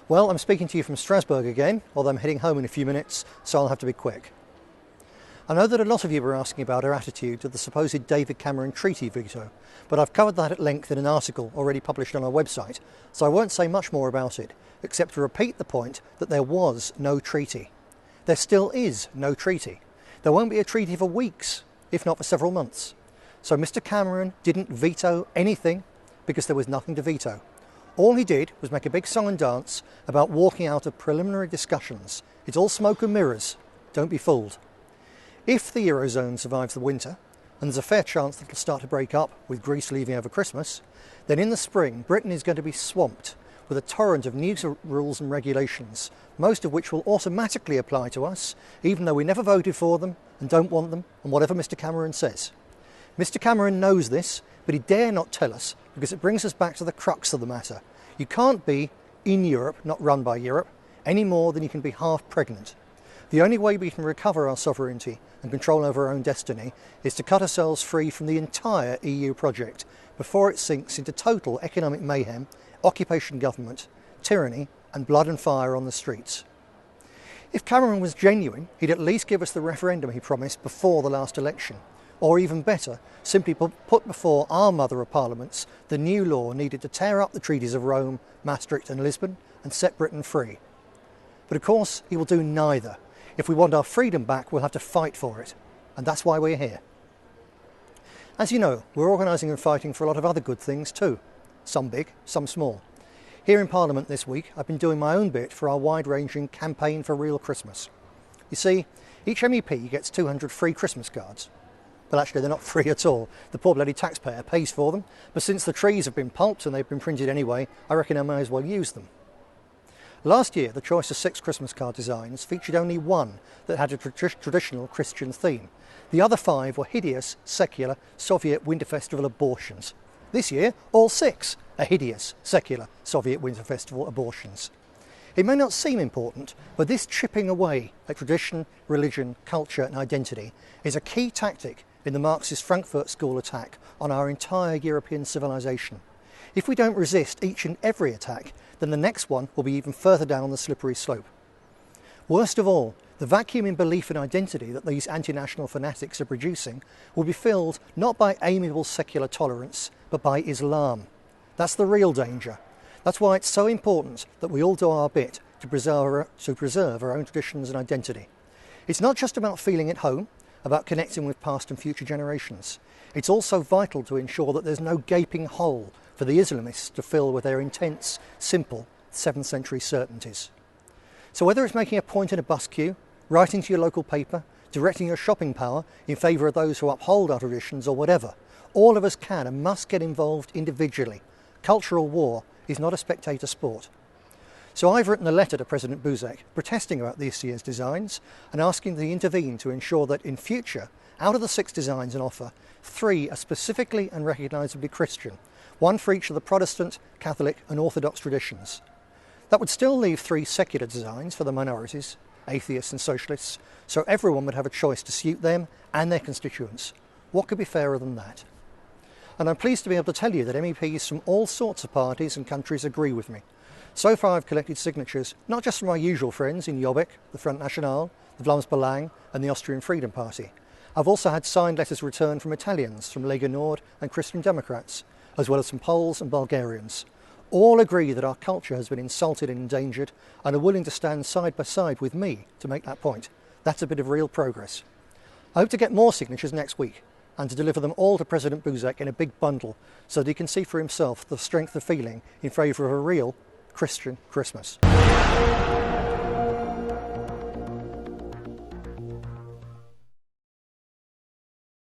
Well, I'm speaking to you from Strasbourg again, although I'm heading home in a few minutes, so I'll have to be quick. I know that a lot of you were asking about our attitude to the supposed David Cameron treaty veto, but I've covered that at length in an article already published on our website, so I won't say much more about it, except to repeat the point that there was no treaty. There still is no treaty. There won't be a treaty for weeks, if not for several months. So Mr. Cameron didn't veto anything because there was nothing to veto. All he did was make a big song and dance about walking out of preliminary discussions. It's all smoke and mirrors. Don't be fooled. If the Eurozone survives the winter, and there's a fair chance that it'll start to break up with Greece leaving over Christmas, then in the spring Britain is going to be swamped with a torrent of new rules and regulations, most of which will automatically apply to us, even though we never voted for them and don't want them, and whatever Mr. Cameron says. Mr. Cameron knows this, but he dare not tell us because it brings us back to the crux of the matter. You can't be in Europe, not run by Europe, any more than you can be half pregnant. The only way we can recover our sovereignty and control over our own destiny is to cut ourselves free from the entire EU project before it sinks into total economic mayhem, occupation government, tyranny and blood and fire on the streets. If Cameron was genuine, he'd at least give us the referendum he promised before the last election. Or even better, simply put before our mother of parliaments the new law needed to tear up the treaties of Rome, Maastricht and Lisbon and set Britain free. But of course he will do neither. If we want our freedom back, we'll have to fight for it. And that's why we're here. As you know, we're organising and fighting for a lot of other good things too. Some big, some small. Here in Parliament this week, I've been doing my own bit for our wide-ranging Campaign for Real Christmas. You see, each MEP gets 200 free Christmas cards. Well, actually, they're not free at all. The poor bloody taxpayer pays for them, but since the trees have been pulped and they've been printed anyway, I reckon I may as well use them. Last year, the choice of 6 Christmas card designs featured only one that had a traditional Christian theme. The other 5 were hideous, secular, Soviet Winter Festival abortions. This year, all 6 are hideous, secular, Soviet Winter Festival abortions. It may not seem important, but this chipping away at tradition, religion, culture and identity is a key tactic in the Marxist Frankfurt School attack on our entire European civilization. If we don't resist each and every attack, then the next one will be even further down the slippery slope. Worst of all, the vacuum in belief and identity that these anti-national fanatics are producing will be filled not by amiable secular tolerance, but by Islam. That's the real danger. That's why it's so important that we all do our bit to preserve our own traditions and identity. It's not just about feeling at home, about connecting with past and future generations. It's also vital to ensure that there's no gaping hole for the Islamists to fill with their intense, simple 7th century certainties. So whether it's making a point in a bus queue, writing to your local paper, directing your shopping power in favour of those who uphold our traditions or whatever, all of us can and must get involved individually. Cultural war is not a spectator sport. So I've written a letter to President Buzek protesting about this year's designs and asking to intervene to ensure that in future, out of the 6 designs on offer, 3 are specifically and recognisably Christian, 1 for each of the Protestant, Catholic and Orthodox traditions. That would still leave 3 secular designs for the minorities, atheists and socialists, so everyone would have a choice to suit them and their constituents. What could be fairer than that? And I'm pleased to be able to tell you that MEPs from all sorts of parties and countries agree with me. So far I've collected signatures not just from our usual friends in Jobbik, the Front National, the Vlaams Belang and the Austrian Freedom Party. I've also had signed letters returned from Italians, from Lega Nord and Christian Democrats, as well as some Poles and Bulgarians. All agree that our culture has been insulted and endangered and are willing to stand side by side with me to make that point. That's a bit of real progress. I hope to get more signatures next week and to deliver them all to President Buzek in a big bundle so that he can see for himself the strength of feeling in favour of a real Christian Christmas.